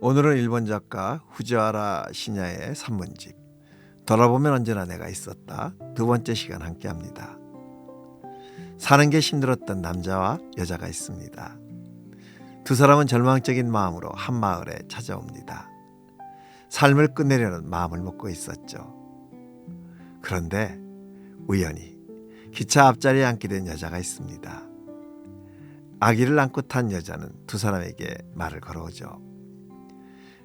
오늘은 일본 작가 후지와라 시냐의 산문집 돌아보면 언제나 내가 있었다 두 번째 시간 함께합니다. 사는 게 힘들었던 남자와 여자가 있습니다. 두 사람은 절망적인 마음으로 한 마을에 찾아옵니다. 삶을 끝내려는 마음을 먹고 있었죠. 그런데 우연히 기차 앞자리에 앉게 된 여자가 있습니다. 아기를 안고 탄 여자는 두 사람에게 말을 걸어오죠.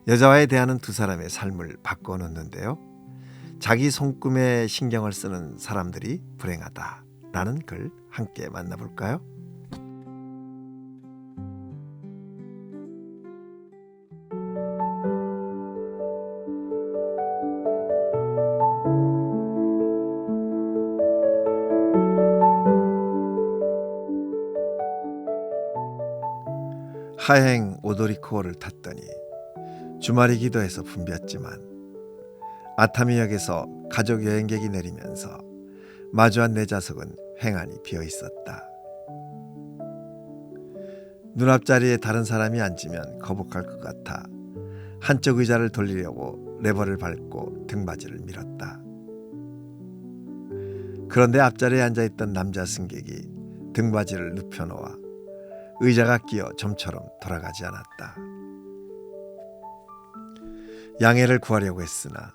여자와의 대화는 두 사람의 삶을 바꿔놓는데요. 자기 손금에 신경을 쓰는 사람들이 불행하다라는 글 함께 만나볼까요? 하행 오도리코를 탔더니 주말이기도 해서 붐볐지만 아타미역에서 가족 여행객이 내리면서 마주한 내 좌석은 횡하니 비어 있었다. 눈 앞자리에 다른 사람이 앉으면 거북할 것 같아 한쪽 의자를 돌리려고 레버를 밟고 등받이를 밀었다. 그런데 앞자리에 앉아있던 남자 승객이 등받이를 눕혀놓아 의자가 끼어 좀처럼 돌아가지 않았다. 양해를 구하려고 했으나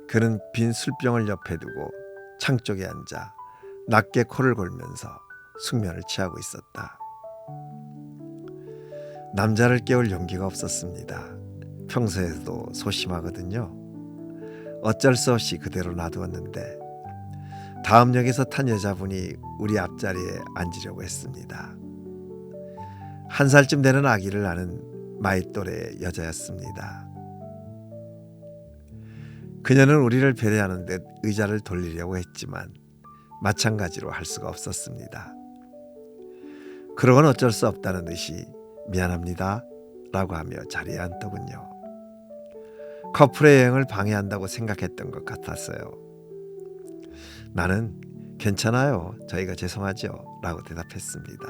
그는 빈 술병을 옆에 두고 창 쪽에 앉아 낮게 코를 골면서 숙면을 취하고 있었다. 남자를 깨울 용기가 없었습니다. 평소에도 소심하거든요. 어쩔 수 없이 그대로 놔두었는데 다음 역에서 탄 여자분이 우리 앞자리에 앉으려고 했습니다. 한 살쯤 되는 아기를 낳은 마이 또래의 여자였습니다. 그녀는 우리를 배려하는 듯 의자를 돌리려고 했지만 마찬가지로 할 수가 없었습니다. 그러곤 어쩔 수 없다는 듯이 미안합니다 라고 하며 자리에 앉더군요. 커플의 여행을 방해한다고 생각했던 것 같았어요. 나는 괜찮아요. 저희가 죄송하죠 라고 대답했습니다.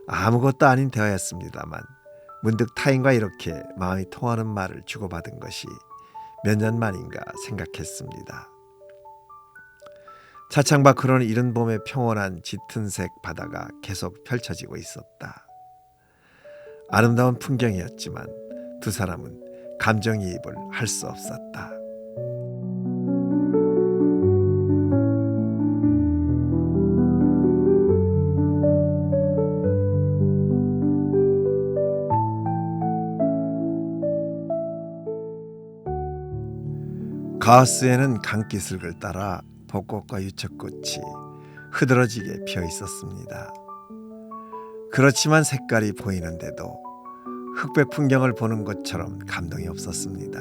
아무것도 아닌 대화였습니다만 문득 타인과 이렇게 마음이 통하는 말을 주고받은 것이 몇 년 만인가 생각했습니다. 차창 밖으로는 이른 봄의 평온한 짙은색 바다가 계속 펼쳐지고 있었다. 아름다운 풍경이었지만 두 사람은 감정이입을 할 수 없었다. 가하스에는 강기슭을 따라 벚꽃과 유채꽃이 흐드러지게 피어 있었습니다. 그렇지만 색깔이 보이는데도 흑백 풍경을 보는 것처럼 감동이 없었습니다.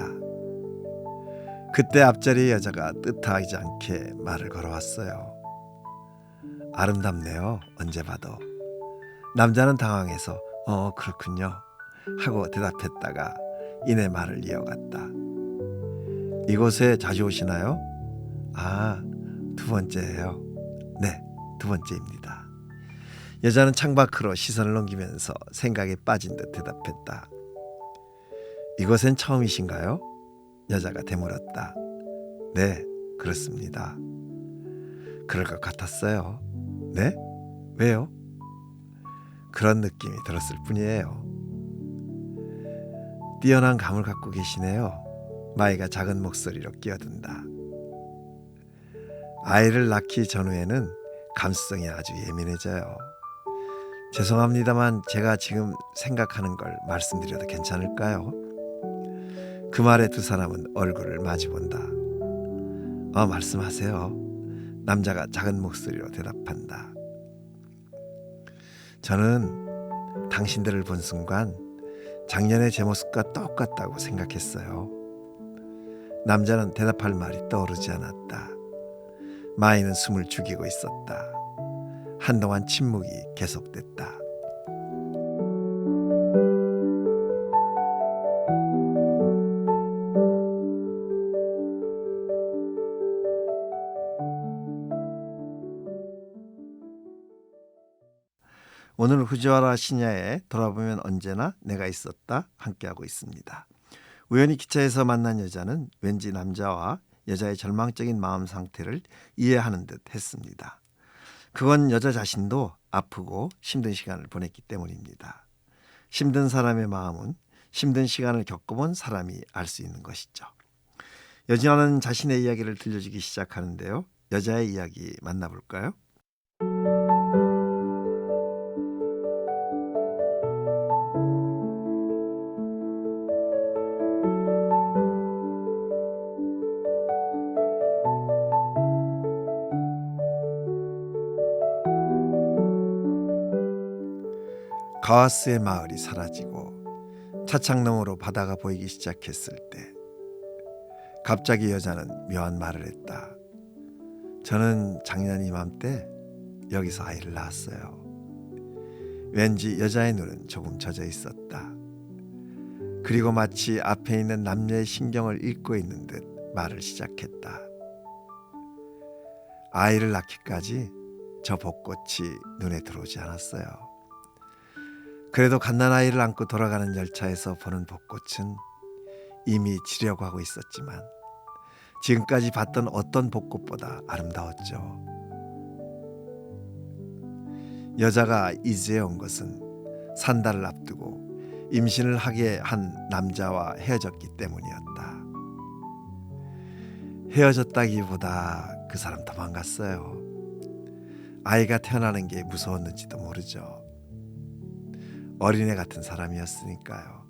그때 앞자리의 여자가 뜻하지 않게 말을 걸어왔어요. 아름답네요. 언제 봐도. 남자는 당황해서 그렇군요 하고 대답했다가 이내 말을 이어갔다. 이곳에 자주 오시나요? 두 번째예요. 네, 두 번째입니다. 여자는 창밖으로 시선을 넘기면서 생각에 빠진 듯 대답했다. 이곳엔 처음이신가요? 여자가 되물었다. 네, 그렇습니다. 그럴 것 같았어요. 네? 왜요? 그런 느낌이 들었을 뿐이에요. 뛰어난 감을 갖고 계시네요. 마이가 작은 목소리로 끼어든다. 아이를 낳기 전후에는 감수성이 아주 예민해져요. 죄송합니다만 제가 지금 생각하는 걸 말씀드려도 괜찮을까요? 그 말에 두 사람은 얼굴을 마주본다. 말씀하세요. 남자가 작은 목소리로 대답한다. 저는 당신들을 본 순간 작년의 제 모습과 똑같다고 생각했어요. 남자는 대답할 말이 떠오르지 않았다. 마이는 숨을 죽이고 있었다. 한동안 침묵이 계속됐다. 오늘 후지와라 시냐에 돌아보면 언제나 내가 있었다 함께하고 있습니다. 우연히 기차에서 만난 여자는 왠지 남자와 여자의 절망적인 마음 상태를 이해하는 듯 했습니다. 그건 여자 자신도 아프고 힘든 시간을 보냈기 때문입니다. 힘든 사람의 마음은 힘든 시간을 겪어본 사람이 알 수 있는 것이죠. 여자는 자신의 이야기를 들려주기 시작하는데요. 여자의 이야기 만나볼까요? 가와스의 마을이 사라지고 차창너머로 바다가 보이기 시작했을 때 갑자기 여자는 묘한 말을 했다. 저는 작년 이맘때 여기서 아이를 낳았어요. 왠지 여자의 눈은 조금 젖어 있었다. 그리고 마치 앞에 있는 남녀의 신경을 읽고 있는 듯 말을 시작했다. 아이를 낳기까지 저 벚꽃이 눈에 들어오지 않았어요. 그래도 갓난아이를 안고 돌아가는 열차에서 보는 벚꽃은 이미 지려고 하고 있었지만 지금까지 봤던 어떤 벚꽃보다 아름다웠죠. 여자가 이즈에 온 것은 산달을 앞두고 임신을 하게 한 남자와 헤어졌기 때문이었다. 헤어졌다기보다 그 사람 도망갔어요. 아이가 태어나는 게 무서웠는지도 모르죠. 어린애 같은 사람이었으니까요.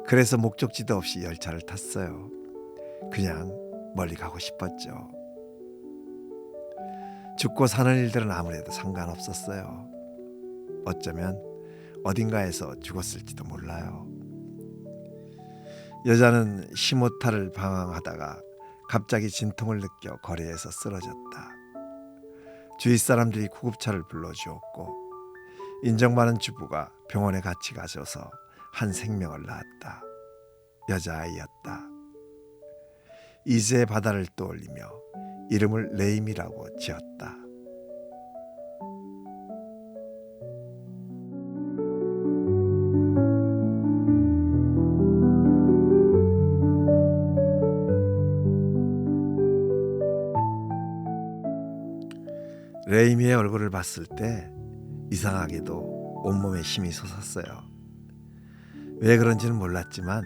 그래서 목적지도 없이 열차를 탔어요. 그냥 멀리 가고 싶었죠. 죽고 사는 일들은 아무래도 상관없었어요. 어쩌면 어딘가에서 죽었을지도 몰라요. 여자는 시모타를 방황하다가 갑자기 진통을 느껴 거리에서 쓰러졌다. 주위 사람들이 구급차를 불러주었고 인정받은 주부가 병원에 같이 가셔서 한 생명을 낳았다. 여자아이였다. 이즈의 바다를 떠올리며 이름을 레임이라고 지었다. 레임이의 얼굴을 봤을 때 이상하게도 온몸에 힘이 솟았어요. 왜 그런지는 몰랐지만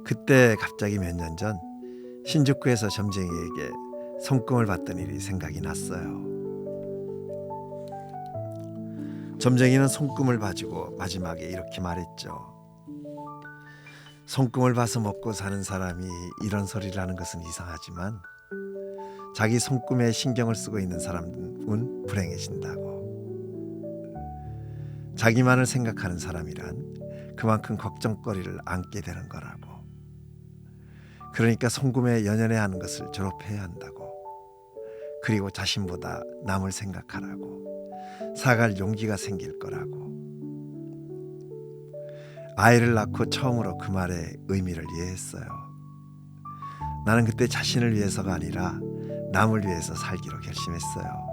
그때 갑자기 몇 년 전 신주쿠에서 점쟁이에게 손금을 받던 일이 생각이 났어요. 점쟁이는 손금을 봐주고 마지막에 이렇게 말했죠. 손금을 봐서 먹고 사는 사람이 이런 소리를 하는 것은 이상하지만 자기 손금에 신경을 쓰고 있는 사람은 불행해진다고. 자기만을 생각하는 사람이란 그만큼 걱정거리를 안게 되는 거라고. 그러니까 손금에 연연해 하는 것을 졸업해야 한다고. 그리고 자신보다 남을 생각하라고. 사갈 용기가 생길 거라고. 아이를 낳고 처음으로 그 말의 의미를 이해했어요. 나는 그때 자신을 위해서가 아니라 남을 위해서 살기로 결심했어요.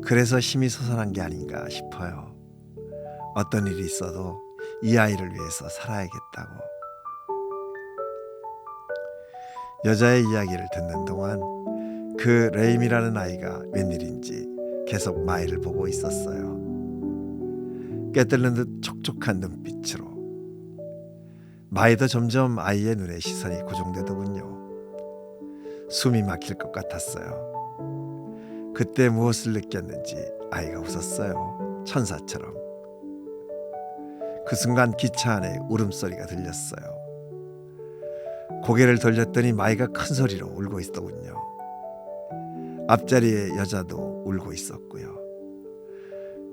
그래서 힘이 솟아난 게 아닌가 싶어요. 어떤 일이 있어도 이 아이를 위해서 살아야겠다고. 여자의 이야기를 듣는 동안 그 레임이라는 아이가 웬일인지 계속 마이를 보고 있었어요. 꿰뚫는 듯 촉촉한 눈빛으로. 마이도 점점 아이의 눈에 시선이 고정되더군요. 숨이 막힐 것 같았어요. 그때 무엇을 느꼈는지 아이가 웃었어요. 천사처럼. 그 순간 기차 안에 울음소리가 들렸어요. 고개를 돌렸더니 마이가 큰 소리로 울고 있더군요. 앞자리에 여자도 울고 있었고요.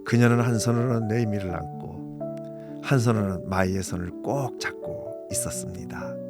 그녀는 한 손으로는 레이미를 안고 한 손으로는 마이의 손을 꼭 잡고 있었습니다.